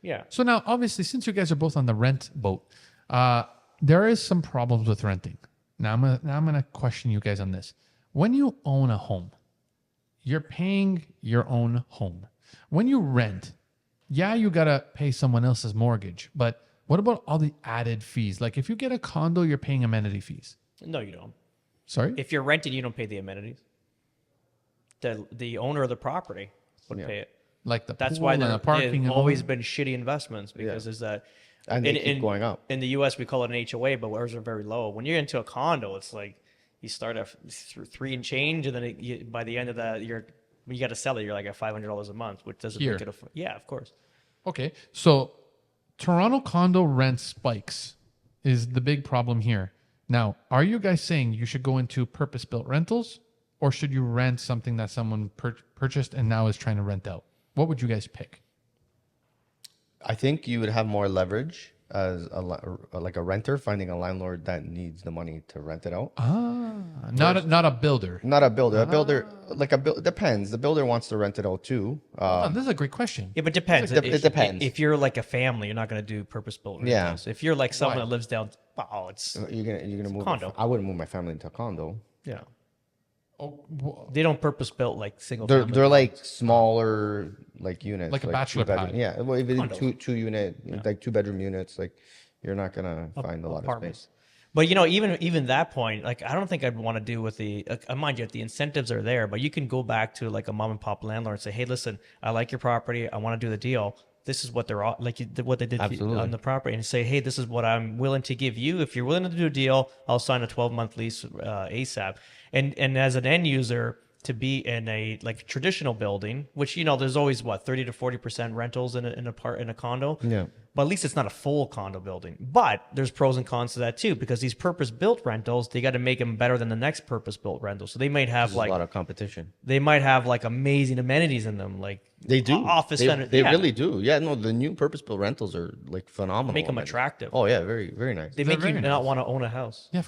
Yeah. So now, obviously, since you guys are both on the rent boat, there is some problems with renting. Now I'm gonna question you guys on this. When you own a home, you're paying your own home. When you rent, yeah, you gotta pay someone else's mortgage, but what about all the added fees? Like if you get a condo, you're paying amenity fees. No, you don't. Sorry? If you're renting, you don't pay the amenities. The owner of the property would pay it. Like the That's pool why and the they've parking and all always that? been shitty investments because is that And they keep going up. In the U.S., we call it an HOA, but ours are very low. When you're into a condo, it's like you start at 3 and change, and then by the end of that, you got to sell it. You're like at $500 a month, which doesn't Here. make it yeah, of course. Okay, so Toronto condo rent spikes is the big problem here. Now, are you guys saying you should go into purpose-built rentals, or should you rent something that someone purchased and now is trying to rent out? What would you guys pick? I think you would have more leverage as like a renter finding a landlord that needs the money to rent it out. Not a builder. Not a builder. A builder, depends. The builder wants to rent it out too. This is a great question. Yeah, but it depends. It depends. If you're like a family, you're not going to do purpose-built rentals. Yeah. If you're like someone Why? that lives down, it's You're gonna move. condo. I wouldn't move my family into a condo. yeah. Oh, They don't purpose-built like single. They're family. they're like smaller like units, Like a bachelor two-bedroom. pad. Yeah, well, even Condo. two unit, like 2-bedroom units, like you're not gonna find a lot of apartments. space. But even that point, like I don't think I'd want to do with the mind you, the incentives are there, but you can go back to like a mom and pop landlord and say, hey, listen, I like your property, I want to do the deal. This is what they're like what they did on the property, and say, hey, this is what I'm willing to give you. If you're willing to do a deal, I'll sign a 12-month lease ASAP. And as an end user, to be in a like traditional building, which there's always 30 to 40% rentals in a condo. Yeah. But at least it's not a full condo building. But there's pros and cons to that too, because these purpose-built rentals, they got to make them better than the next purpose-built rental. So they might have There's like a lot of competition. they might have like amazing amenities in them, like They do. office center. They yeah. really do. Yeah, no, the new purpose-built rentals are like phenomenal. Make them already. attractive. Oh yeah, very very nice. They make you not want to own a house. yeah.